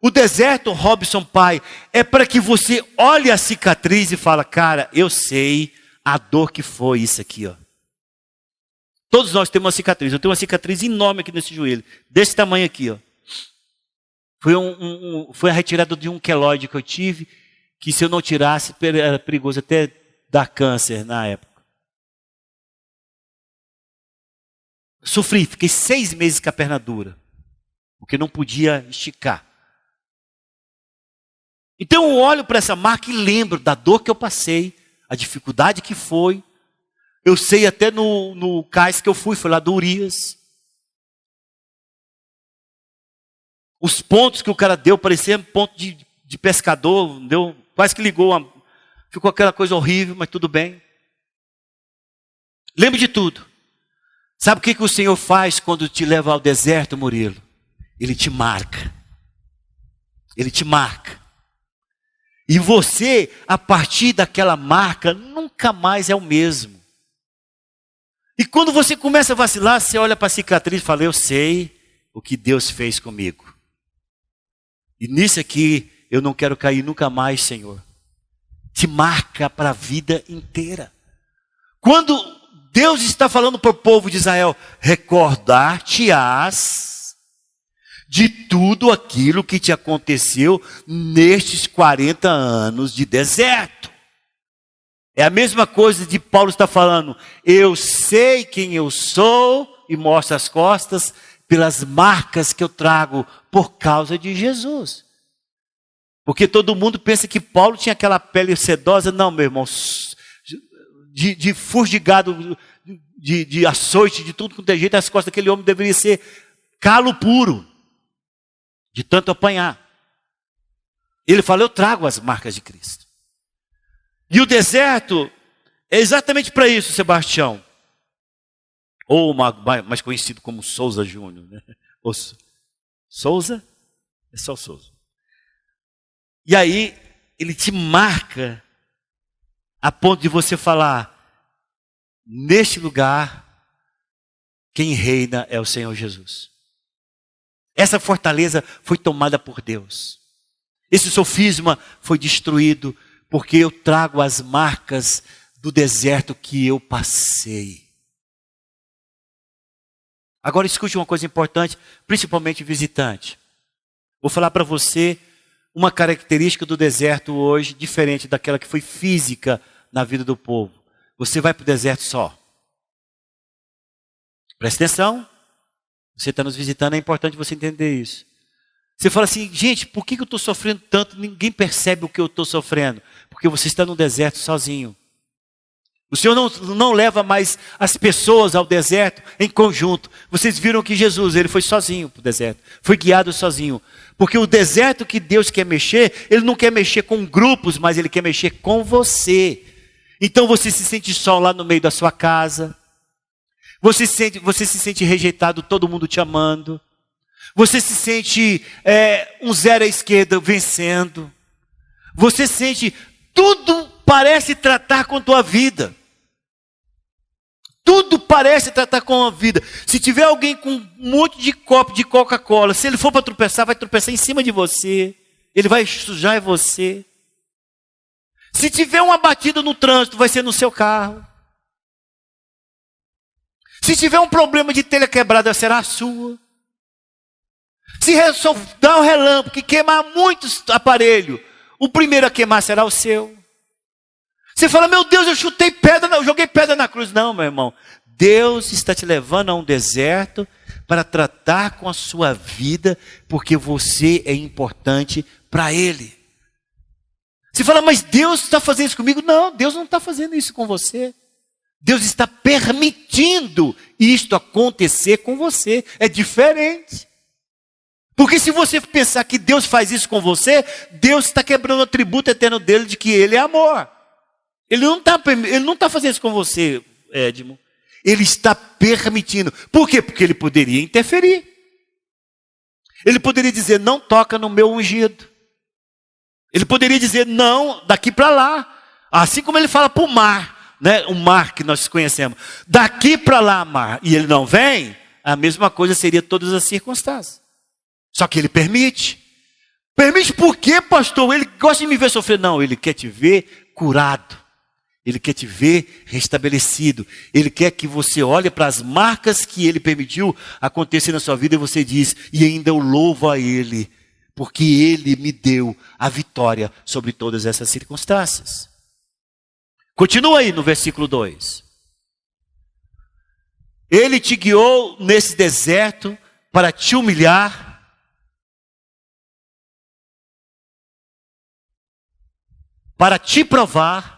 A: O deserto, Robson pai, é para que você olhe a cicatriz e fala, cara, eu sei a dor que foi isso aqui, ó. Todos nós temos uma cicatriz. Eu tenho uma cicatriz enorme aqui nesse joelho, desse tamanho aqui, ó. Foi a retirada de um queloide que eu tive, que se eu não tirasse, era perigoso até dar câncer na época. Sofri, fiquei 6 meses com a perna dura, porque não podia esticar. Então eu olho para essa marca e lembro da dor que eu passei, a dificuldade que foi. Eu sei até no cais que eu fui lá do Urias. Os pontos que o cara deu, parecia ponto de pescador, deu, quase que ligou, ficou aquela coisa horrível, mas tudo bem. Lembro de tudo. Sabe o que o Senhor faz quando te leva ao deserto, Murilo? Ele te marca. Ele te marca. E você, a partir daquela marca, nunca mais é o mesmo. E quando você começa a vacilar, você olha para a cicatriz e fala, eu sei o que Deus fez comigo. E nisso aqui, eu não quero cair nunca mais, Senhor. Te marca para a vida inteira. Quando Deus está falando para o povo de Israel, recordar-te-ás de tudo aquilo que te aconteceu nestes 40 anos de deserto. É a mesma coisa de Paulo está falando, eu sei quem eu sou, e mostra as costas, pelas marcas que eu trago por causa de Jesus. Porque todo mundo pensa que Paulo tinha aquela pele sedosa. Não, meu irmão, de fustigado, de açoite, de tudo quanto é jeito, as costas daquele homem deveriam ser calo puro, de tanto apanhar. Ele fala, eu trago as marcas de Cristo. E o deserto é exatamente para isso, Sebastião. Ou mais conhecido como Souza Júnior. Né? Souza? É só Souza. E aí, ele te marca a ponto de você falar, neste lugar, quem reina é o Senhor Jesus. Essa fortaleza foi tomada por Deus. Esse sofisma foi destruído porque eu trago as marcas do deserto que eu passei. Agora escute uma coisa importante, principalmente visitante. Vou falar para você uma característica do deserto hoje, diferente daquela que foi física na vida do povo. Você vai para o deserto só. Presta atenção. Você está nos visitando, é importante você entender isso. Você fala assim, gente, por que eu estou sofrendo tanto? Ninguém percebe o que eu estou sofrendo. Porque você está no deserto sozinho. O Senhor não leva mais as pessoas ao deserto em conjunto. Vocês viram que Jesus, ele foi sozinho para o deserto. Foi guiado sozinho. Porque o deserto que Deus quer mexer, ele não quer mexer com grupos, mas ele quer mexer com você. Então você se sente só lá no meio da sua casa. Você se sente rejeitado, todo mundo te amando. Você se sente um zero à esquerda vencendo. Você sente, tudo parece tratar com a tua vida. Tudo parece tratar com a vida. Se tiver alguém com um monte de copo de Coca-Cola, se ele for para tropeçar, vai tropeçar em cima de você. Ele vai sujar você. Se tiver uma batida no trânsito, vai ser no seu carro. Se tiver um problema de telha quebrada, será a sua. Se dar um relâmpago e queimar muitos aparelhos, o primeiro a queimar será o seu. Você fala, meu Deus, eu chutei pedra, eu joguei pedra na cruz. Não, meu irmão. Deus está te levando a um deserto para tratar com a sua vida, porque você é importante para Ele. Você fala, mas Deus está fazendo isso comigo? Não, Deus não está fazendo isso com você. Deus está permitindo isto acontecer com você. É diferente. Porque se você pensar que Deus faz isso com você, Deus está quebrando o atributo eterno dele de que Ele é amor. Ele não está fazendo isso com você, Edmo. Ele está permitindo. Por quê? Porque ele poderia interferir. Ele poderia dizer, não toca no meu ungido. Ele poderia dizer, não, daqui para lá. Assim como ele fala para o mar, né? O mar que nós conhecemos. Daqui para lá, mar. E ele não vem, a mesma coisa seria todas as circunstâncias. Só que ele permite. Permite por quê, pastor? Ele gosta de me ver sofrer. Não, ele quer te ver curado. Ele quer te ver restabelecido. Ele quer que você olhe para as marcas que Ele permitiu acontecer na sua vida e você diz, e ainda eu louvo a Ele, porque Ele me deu a vitória sobre todas essas circunstâncias. Continua aí no versículo 2. Ele te guiou nesse deserto para te humilhar, para te provar,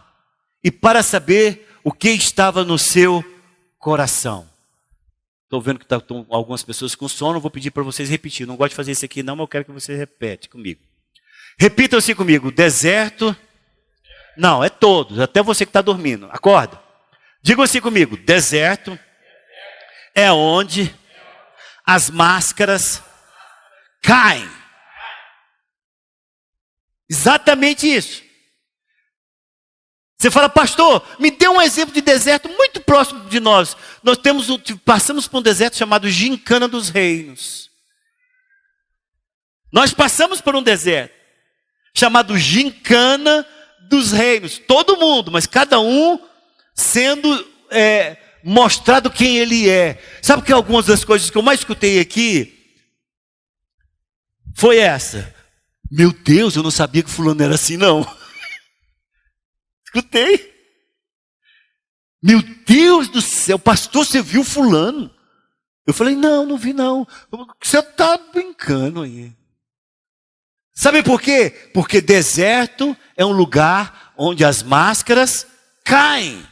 A: e para saber o que estava no seu coração. Estou vendo que estão algumas pessoas com sono, vou pedir para vocês repetir. Não gosto de fazer isso aqui não, mas eu quero que você repete comigo. Repitam assim comigo. Deserto. Não, é todos, até você que está dormindo. Acorda. Digam assim comigo. Deserto é onde as máscaras caem. Exatamente isso. Você fala, pastor, me dê um exemplo de deserto muito próximo de nós. Nós passamos por um deserto chamado Gincana dos Reinos. Nós passamos por um deserto chamado Gincana dos Reinos. Todo mundo, mas cada um sendo mostrado quem ele é. Sabe que algumas das coisas que eu mais escutei aqui foi essa. Meu Deus, eu não sabia que fulano era assim não. Escutei. Meu Deus do céu, pastor, você viu fulano? Eu falei, não vi não. Você está brincando aí. Sabe por quê? Porque deserto é um lugar onde as máscaras caem.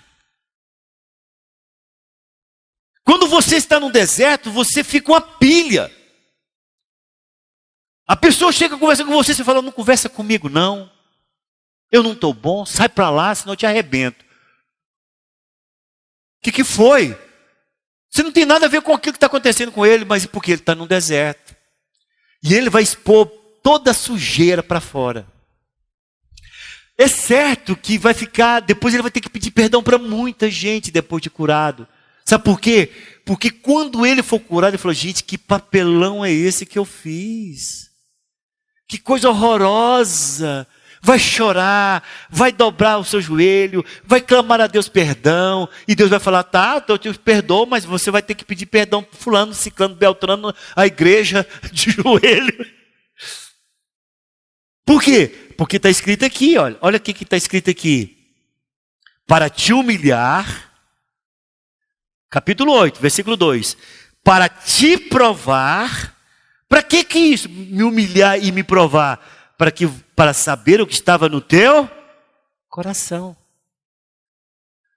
A: Quando você está no deserto, você fica uma pilha. A pessoa chega conversando com você, você fala, não conversa comigo não. Eu não estou bom, sai para lá, senão eu te arrebento. O que foi? Você não tem nada a ver com aquilo que está acontecendo com ele, mas porque ele está no deserto. E ele vai expor toda a sujeira para fora. É certo que vai ficar, depois ele vai ter que pedir perdão para muita gente depois de curado. Sabe por quê? Porque quando ele for curado, ele falou, gente, que papelão é esse que eu fiz? Que coisa horrorosa. Vai chorar, vai dobrar o seu joelho, vai clamar a Deus perdão, e Deus vai falar, tá, eu te perdoo, mas você vai ter que pedir perdão para fulano, ciclano, beltrano, a igreja de joelho. Por quê? Porque está escrito aqui, olha o que está escrito aqui. Para te humilhar, capítulo 8, versículo 2. Para te provar, para que isso? Me humilhar e me provar? Para saber o que estava no teu coração.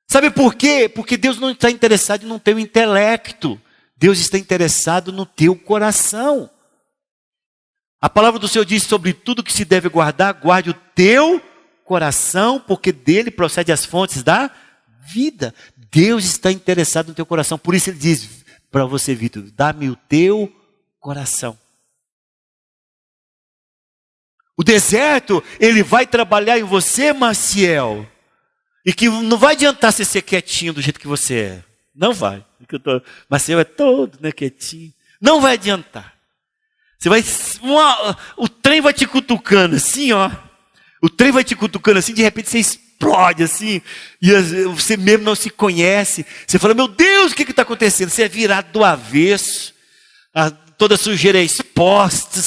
A: Sabe por quê? Porque Deus não está interessado no teu intelecto. Deus está interessado no teu coração. A palavra do Senhor diz: sobre tudo que se deve guardar, guarde o teu coração, porque dele procede as fontes da vida. Deus está interessado no teu coração. Por isso ele diz para você, Vitor: dá-me o teu coração. O deserto, ele vai trabalhar em você, Maciel. E que não vai adiantar você ser quietinho do jeito que você é. Não vai. Maciel é todo, né, quietinho. Não vai adiantar. Você vai, o trem vai te cutucando assim, ó. O trem vai te cutucando assim, de repente você explode assim. E você mesmo não se conhece. Você fala: meu Deus, o que está acontecendo? Você é virado do avesso. Toda a sujeira é exposta.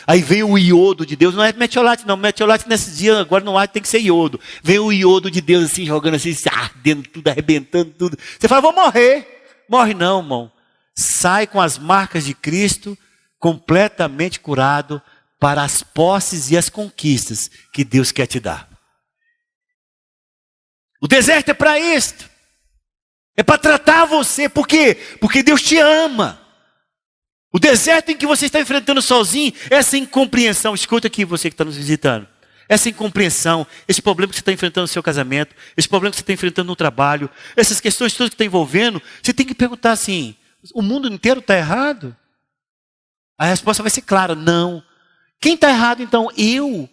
A: Aí vem o iodo de Deus. Não é metiolate não. Metiolate nesse dia, agora não há, tem que ser iodo. Vem o iodo de Deus assim, jogando assim, ardendo tudo, arrebentando tudo. Você fala: vou morrer. Morre não, irmão. Sai com as marcas de Cristo, completamente curado para as posses e as conquistas que Deus quer te dar. O deserto é para isto. É para tratar você. Por quê? Porque Deus te ama. O deserto em que você está enfrentando sozinho, essa incompreensão, escuta aqui você que está nos visitando. Essa incompreensão, esse problema que você está enfrentando no seu casamento, esse problema que você está enfrentando no trabalho, essas questões todas que está envolvendo, você tem que perguntar assim: o mundo inteiro está errado? A resposta vai ser clara: não. Quem está errado então? Eu.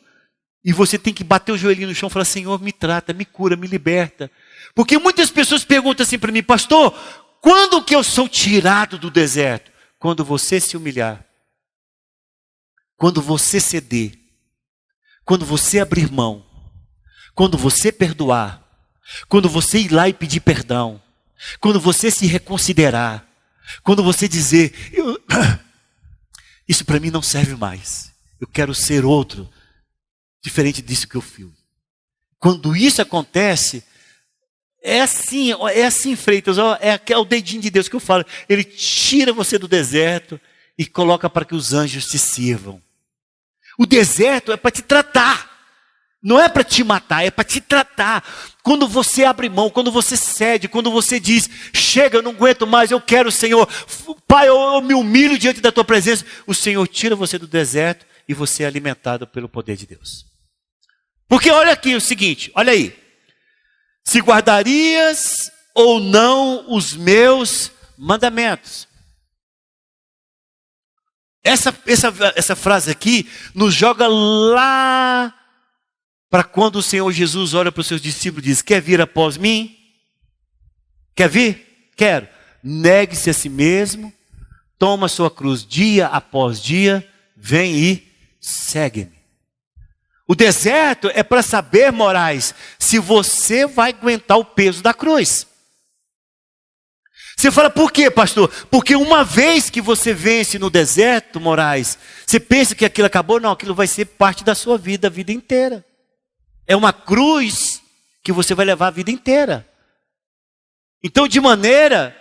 A: E você tem que bater o joelhinho no chão e falar: Senhor, me trata, me cura, me liberta. Porque muitas pessoas perguntam assim para mim: pastor, quando que eu sou tirado do deserto? Quando você se humilhar. Quando você ceder. Quando você abrir mão. Quando você perdoar. Quando você ir lá e pedir perdão. Quando você se reconsiderar. Quando você dizer: isso para mim não serve mais. Eu quero ser outro, diferente disso que eu fui. Quando isso acontece, é assim, Freitas, é o dedinho de Deus que eu falo. Ele tira você do deserto e coloca para que os anjos te sirvam. O deserto é para te tratar. Não é para te matar, é para te tratar. Quando você abre mão, quando você cede, quando você diz: chega, eu não aguento mais, eu quero, Senhor. Pai, eu me humilho diante da tua presença. O Senhor tira você do deserto e você é alimentado pelo poder de Deus. Porque olha aqui o seguinte, olha aí. Se guardarias ou não os meus mandamentos. Essa frase aqui nos joga lá para quando o Senhor Jesus olha para os seus discípulos e diz: quer vir após mim? Quer vir? Quero. Negue-se a si mesmo, toma a sua cruz dia após dia, vem e segue-me. O deserto é para saber, Moraes, se você vai aguentar o peso da cruz. Você fala: por quê, pastor? Porque uma vez que você vence no deserto, Moraes, você pensa que aquilo acabou? Não, aquilo vai ser parte da sua vida, a vida inteira. É uma cruz que você vai levar a vida inteira. Então, de maneira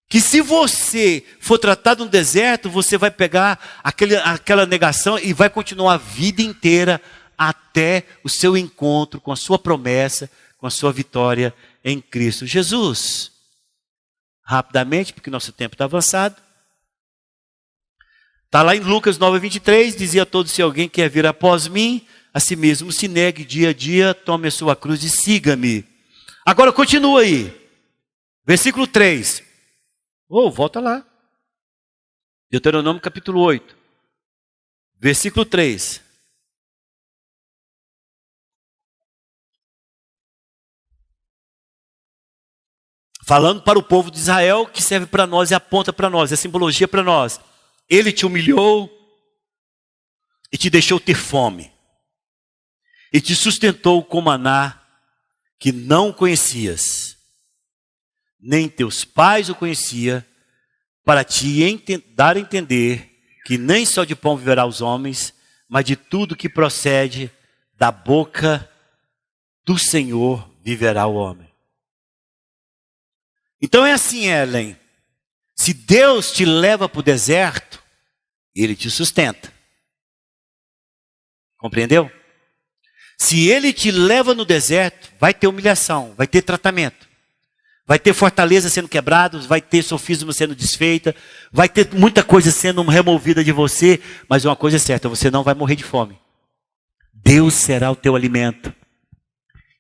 A: que se você for tratado no deserto, você vai pegar aquela negação e vai continuar a vida inteira até o seu encontro com a sua promessa, com a sua vitória em Cristo Jesus. Rapidamente, porque nosso tempo está avançado. Está lá em Lucas 9:23, dizia a todos: se alguém quer vir após mim, a si mesmo se negue dia a dia, tome a sua cruz e siga-me. Agora continua aí. Versículo 3. Volta lá. Deuteronômio capítulo 8. Versículo 3. Falando para o povo de Israel, que serve para nós e aponta para nós, é simbologia para nós. Ele te humilhou e te deixou ter fome. E te sustentou com maná que não conhecias. Nem teus pais o conhecia, para te dar a entender que nem só de pão viverá os homens, mas de tudo que procede da boca do Senhor viverá o homem. Então é assim, Ellen. Se Deus te leva para o deserto, Ele te sustenta. Compreendeu? Se Ele te leva no deserto, vai ter humilhação, vai ter tratamento. Vai ter fortaleza sendo quebrada, vai ter sofisma sendo desfeita, vai ter muita coisa sendo removida de você, mas uma coisa é certa, você não vai morrer de fome. Deus será o teu alimento.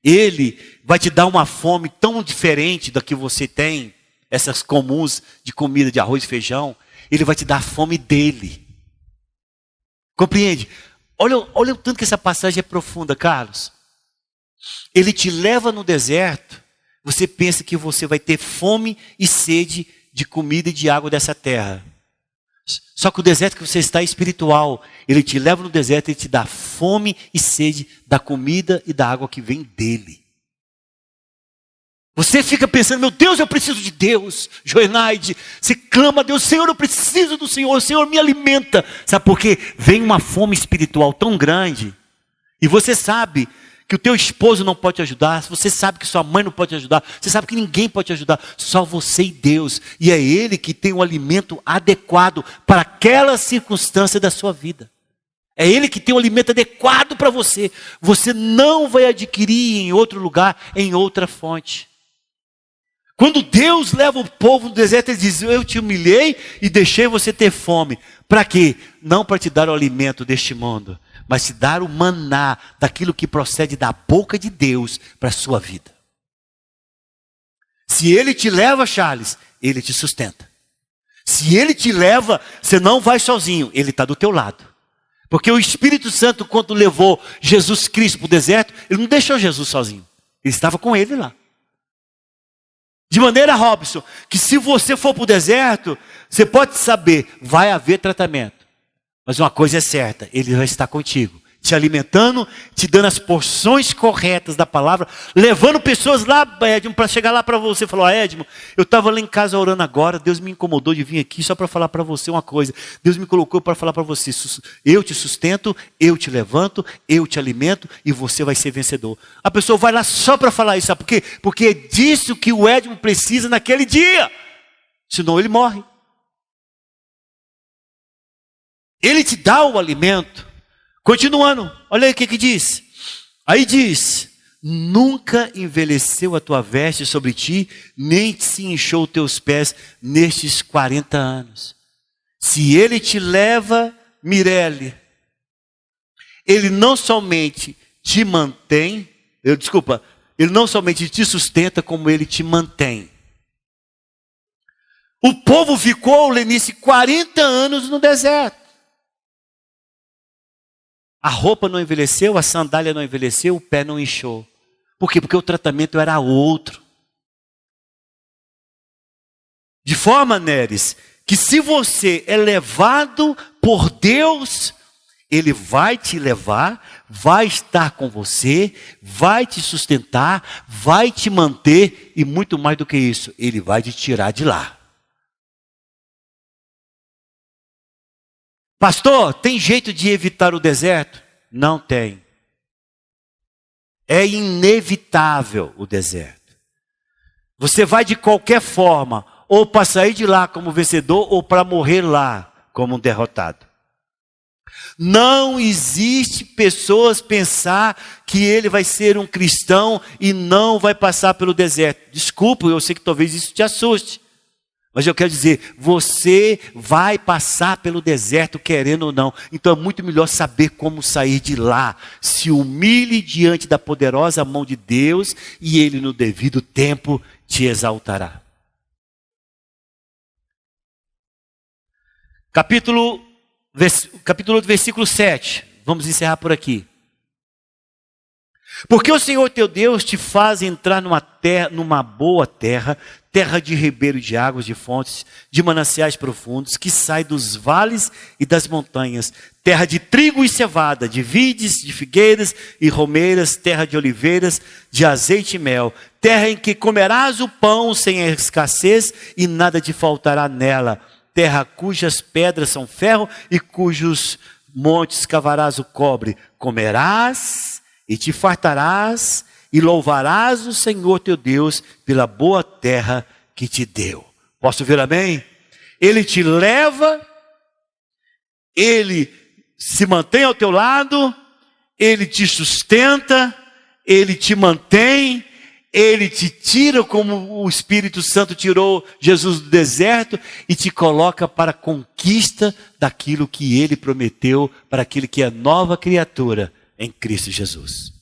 A: Ele vai te dar uma fome tão diferente da que você tem, essas comuns de comida de arroz e feijão. Ele vai te dar a fome dele. Compreende? Olha o tanto que essa passagem é profunda, Carlos. Ele te leva no deserto. Você pensa que você vai ter fome e sede de comida e de água dessa terra. Só que o deserto que você está é espiritual. Ele te leva no deserto e te dá fome e sede da comida e da água que vem dele. Você fica pensando, meu Deus, eu preciso de Deus. Joenaide, você clama a Deus, Senhor, eu preciso do Senhor, o Senhor me alimenta. Sabe por quê? Vem uma fome espiritual tão grande. E você sabe que o teu esposo não pode te ajudar, você sabe que sua mãe não pode te ajudar, você sabe que ninguém pode te ajudar, só você e Deus. E é Ele que tem o alimento adequado para aquela circunstância da sua vida. É Ele que tem o alimento adequado para você. Você não vai adquirir em outro lugar, em outra fonte. Quando Deus leva o povo no deserto, Ele diz, eu te humilhei e deixei você ter fome. Para quê? Não para te dar o alimento deste mundo, mas te dar o maná daquilo que procede da boca de Deus para a sua vida. Se Ele te leva, Charles, Ele te sustenta. Se Ele te leva, você não vai sozinho, Ele está do teu lado. Porque o Espírito Santo, quando levou Jesus Cristo para o deserto, Ele não deixou Jesus sozinho. Ele estava com Ele lá. De maneira, Robson, que se você for para o deserto, você pode saber, vai haver tratamento. Mas uma coisa é certa, Ele vai estar contigo, te alimentando, te dando as porções corretas da palavra, levando pessoas lá, Edmo, para chegar lá para você. Falou, Edmo, eu estava lá em casa orando agora, Deus me incomodou de vir aqui só para falar para você uma coisa. Deus me colocou para falar para você, eu te sustento, eu te levanto, eu te alimento e você vai ser vencedor. A pessoa vai lá só para falar isso, sabe por quê? Porque é disso que o Edmo precisa naquele dia, senão ele morre. Ele te dá o alimento. Continuando, olha aí o que diz. Aí diz, nunca envelheceu a tua veste sobre ti, nem se inchou teus pés nestes 40 anos. Se Ele te leva, Mirelle, Ele não somente te mantém, Ele não somente te sustenta, como Ele te mantém. O povo ficou, Lenice, 40 anos no deserto. A roupa não envelheceu, a sandália não envelheceu, o pé não inchou. Por quê? Porque o tratamento era outro. De forma, Neres, que se você é levado por Deus, Ele vai te levar, vai estar com você, vai te sustentar, vai te manter e muito mais do que isso, Ele vai te tirar de lá. Pastor, tem jeito de evitar o deserto? Não tem. É inevitável o deserto. Você vai de qualquer forma, ou para sair de lá como vencedor, ou para morrer lá como um derrotado. Não existe pessoas pensar que ele vai ser um cristão e não vai passar pelo deserto. Desculpa, eu sei que talvez isso te assuste. Mas eu quero dizer, você vai passar pelo deserto querendo ou não. Então é muito melhor saber como sair de lá. Se humilhe diante da poderosa mão de Deus e Ele no devido tempo te exaltará. Capítulo 8, versículo 7. Vamos encerrar por aqui. Porque o Senhor teu Deus te faz entrar numa boa terra, terra de ribeiro de águas, de fontes, de mananciais profundos, que sai dos vales e das montanhas, terra de trigo e cevada, de vides, de figueiras e romeiras, terra de oliveiras, de azeite e mel, terra em que comerás o pão sem escassez e nada te faltará nela, terra cujas pedras são ferro e cujos montes cavarás o cobre, comerás e te fartarás, e louvarás o Senhor teu Deus pela boa terra que te deu. Posso ouvir amém? Ele te leva, Ele se mantém ao teu lado, Ele te sustenta, Ele te mantém, Ele te tira como o Espírito Santo tirou Jesus do deserto e te coloca para a conquista daquilo que Ele prometeu para aquele que é nova criatura em Cristo Jesus.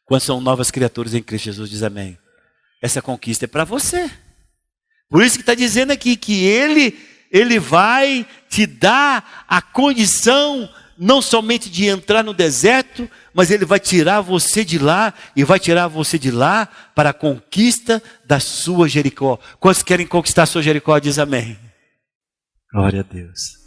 A: Quando são novas criaturas em Cristo Jesus, diz amém. Essa conquista é para você. Por isso que está dizendo aqui que Ele vai te dar a condição não somente de entrar no deserto, mas Ele vai tirar você de lá e vai tirar você de lá para a conquista da sua Jericó. Quantos querem conquistar a sua Jericó? Diz amém. Glória a Deus.